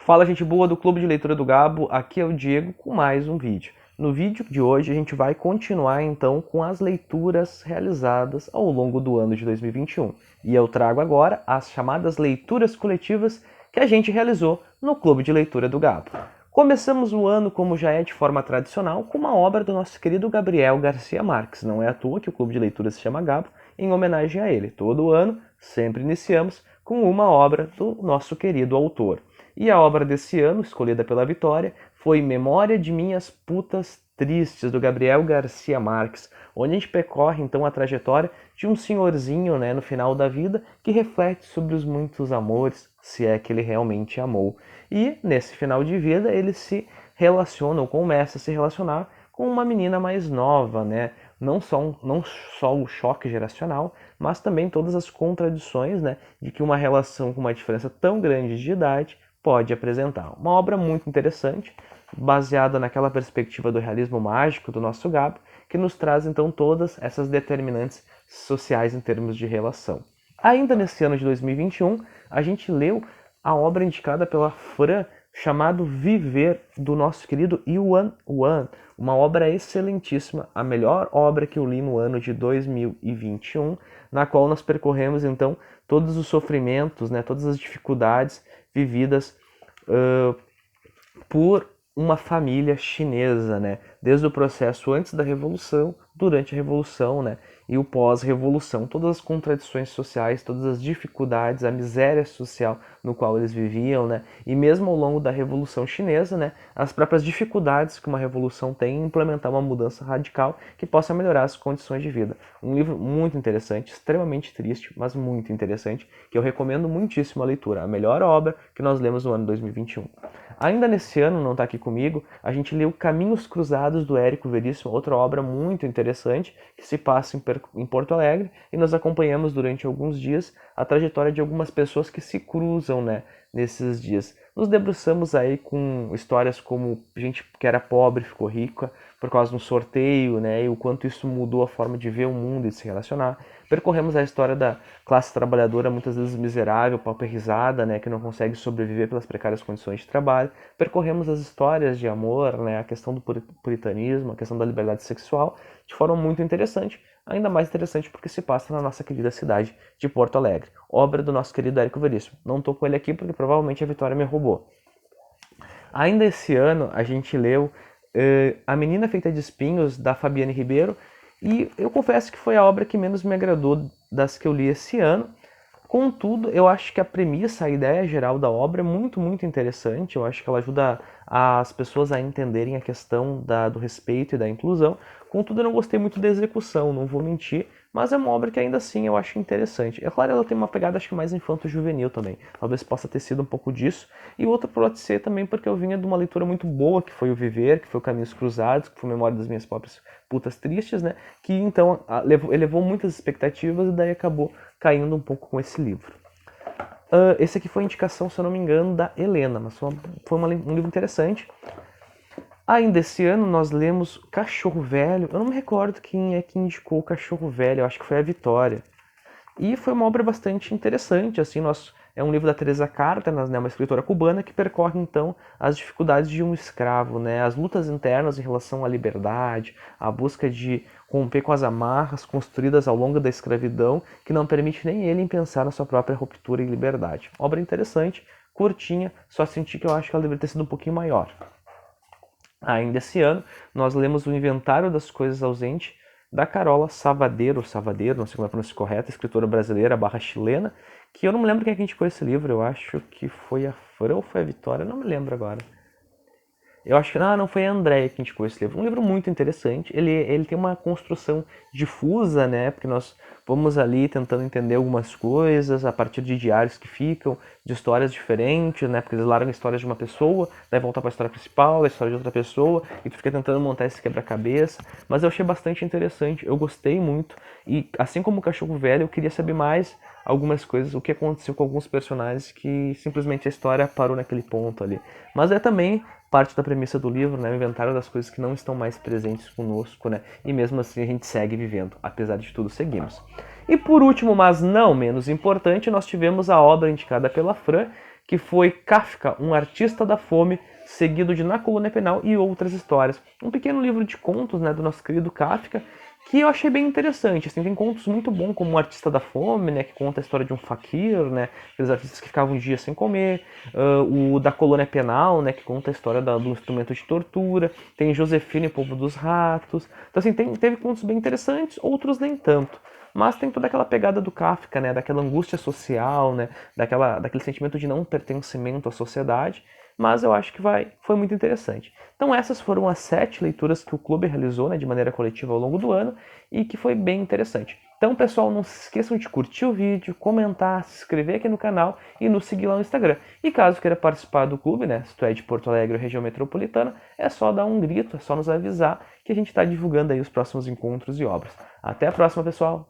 Fala, gente boa do Clube de Leitura do Gabo, aqui é o Diego com mais um vídeo. No vídeo de hoje a gente vai continuar então com as leituras realizadas ao longo do ano de 2021. E eu trago agora as chamadas leituras coletivas que a gente realizou no Clube de Leitura do Gabo. Começamos o ano, como já é de forma tradicional, com uma obra do nosso querido Gabriel Garcia Marques. Não é à toa que o Clube de Leitura se chama Gabo, em homenagem a ele. Todo ano, sempre iniciamos com uma obra do nosso querido autor. E a obra desse ano, escolhida pela Vitória, foi Memória de Minhas Putas Tristes, do Gabriel Garcia Marques, onde a gente percorre então a trajetória de um senhorzinho, no final da vida, que reflete sobre os muitos amores, se é que ele realmente amou. E nesse final de vida ele se relaciona, ou começa a se relacionar com uma menina mais nova, Não só o choque geracional, mas também todas as contradições, de que uma relação com uma diferença tão grande de idade pode apresentar. Uma obra muito interessante, baseada naquela perspectiva do realismo mágico do nosso Gabo, que nos traz então todas essas determinantes sociais em termos de relação. Ainda nesse ano de 2021, a gente leu a obra indicada pela Fran, chamado Viver, do nosso querido Yuan Wan, uma obra excelentíssima, a melhor obra que eu li no ano de 2021, na qual nós percorremos então todos os sofrimentos, todas as dificuldades vividas por uma família chinesa, Desde o processo antes da Revolução, durante a Revolução, e o pós-Revolução. Todas as contradições sociais, todas as dificuldades, a miséria social no qual eles viviam, E mesmo ao longo da Revolução Chinesa, as próprias dificuldades que uma revolução tem em implementar uma mudança radical que possa melhorar as condições de vida. Um livro muito interessante, extremamente triste, mas muito interessante, que eu recomendo muitíssimo a leitura. A melhor obra que nós lemos no ano 2021. Ainda nesse ano, não está aqui comigo, a gente leu Caminhos Cruzados, do Érico Veríssimo, outra obra muito interessante, que se passa em Porto Alegre, e nós acompanhamos durante alguns dias a trajetória de algumas pessoas que se cruzam, nesses dias. Nos debruçamos aí com histórias como gente que era pobre ficou rica por causa de um sorteio, e o quanto isso mudou a forma de ver o mundo e de se relacionar. Percorremos a história da classe trabalhadora, muitas vezes miserável, pauperizada, que não consegue sobreviver pelas precárias condições de trabalho. Percorremos as histórias de amor, a questão do puritanismo, a questão da liberdade sexual, de forma muito interessante, ainda mais interessante porque se passa na nossa querida cidade de Porto Alegre. Obra do nosso querido Érico Veríssimo. Não estou com ele aqui porque provavelmente a Vitória me roubou. Ainda esse ano a gente leu A Menina Feita de Espinhos, da Fabiane Ribeiro, e eu confesso que foi a obra que menos me agradou das que eu li esse ano. Contudo, eu acho que a premissa, a ideia geral da obra é muito, muito interessante. Eu acho que ela ajuda as pessoas a entenderem a questão do respeito e da inclusão. Contudo, eu não gostei muito da execução, não vou mentir, mas é uma obra que ainda assim eu acho interessante. É claro, ela tem uma pegada acho que mais infanto-juvenil também. Talvez possa ter sido um pouco disso. E outra pode ser também porque eu vinha de uma leitura muito boa, que foi o Viver, que foi o Caminhos Cruzados, que foi Memória das Minhas Próprias Putas Tristes, Que então elevou muitas expectativas e daí acabou caindo um pouco com esse livro. Esse aqui foi a indicação, se eu não me engano, da Helena, mas foi um livro interessante. Ainda esse ano nós lemos Cachorro Velho. Eu não me recordo quem é que indicou o Cachorro Velho, eu acho que foi a Vitória. E foi uma obra bastante interessante, assim, é um livro da Teresa Cárdenas, uma escritora cubana, que percorre, então, as dificuldades de um escravo, as lutas internas em relação à liberdade, a busca de romper com as amarras construídas ao longo da escravidão, que não permite nem ele pensar na sua própria ruptura e liberdade. Obra interessante, curtinha, só senti que eu acho que ela deveria ter sido um pouquinho maior. Ainda esse ano, nós lemos o Inventário das Coisas Ausentes, da Carola Savadeiro, não sei como é a pronúncia correta, escritora brasileira / chilena, que eu não me lembro quem é que indicou esse livro, eu acho que foi a Fran ou foi a Vitória, não me lembro agora. Eu acho que não foi a Andréia que indicou esse livro. Um livro muito interessante. Ele tem uma construção difusa, porque nós vamos ali tentando entender algumas coisas a partir de diários que ficam, de histórias diferentes, porque eles largam histórias de uma pessoa, daí volta para a história principal, a história de outra pessoa, e tu fica tentando montar esse quebra-cabeça. Mas eu achei bastante interessante, eu gostei muito, e assim como o Cachorro Velho, eu queria saber mais algumas coisas, o que aconteceu com alguns personagens que simplesmente a história parou naquele ponto ali. Mas é também parte da premissa do livro, o inventário das coisas que não estão mais presentes conosco, e mesmo assim a gente segue vivendo, apesar de tudo seguimos. E por último, mas não menos importante, nós tivemos a obra indicada pela Fran, que foi Kafka, um artista da fome, seguido de Na Colônia Penal e Outras Histórias. Um pequeno livro de contos, né, do nosso querido Kafka, que eu achei bem interessante. Assim, tem contos muito bons, como O Artista da Fome, né, que conta a história de um faquir, né, aqueles artistas que ficavam um dia sem comer. O da Colônia Penal, né, que conta a história do instrumento de tortura. Tem Josefina e o Povo dos Ratos. Então, assim, teve contos bem interessantes, outros nem tanto. Mas tem toda aquela pegada do Kafka, né, daquela angústia social, né, daquele sentimento de não pertencimento à sociedade. Mas eu acho que foi muito interessante. Então essas foram as 7 leituras que o clube realizou, né, de maneira coletiva ao longo do ano e que foi bem interessante. Então, pessoal, não se esqueçam de curtir o vídeo, comentar, se inscrever aqui no canal e nos seguir lá no Instagram. E caso queira participar do clube, né, se tu é de Porto Alegre ou região metropolitana, é só dar um grito, é só nos avisar que a gente está divulgando aí os próximos encontros e obras. Até a próxima, pessoal!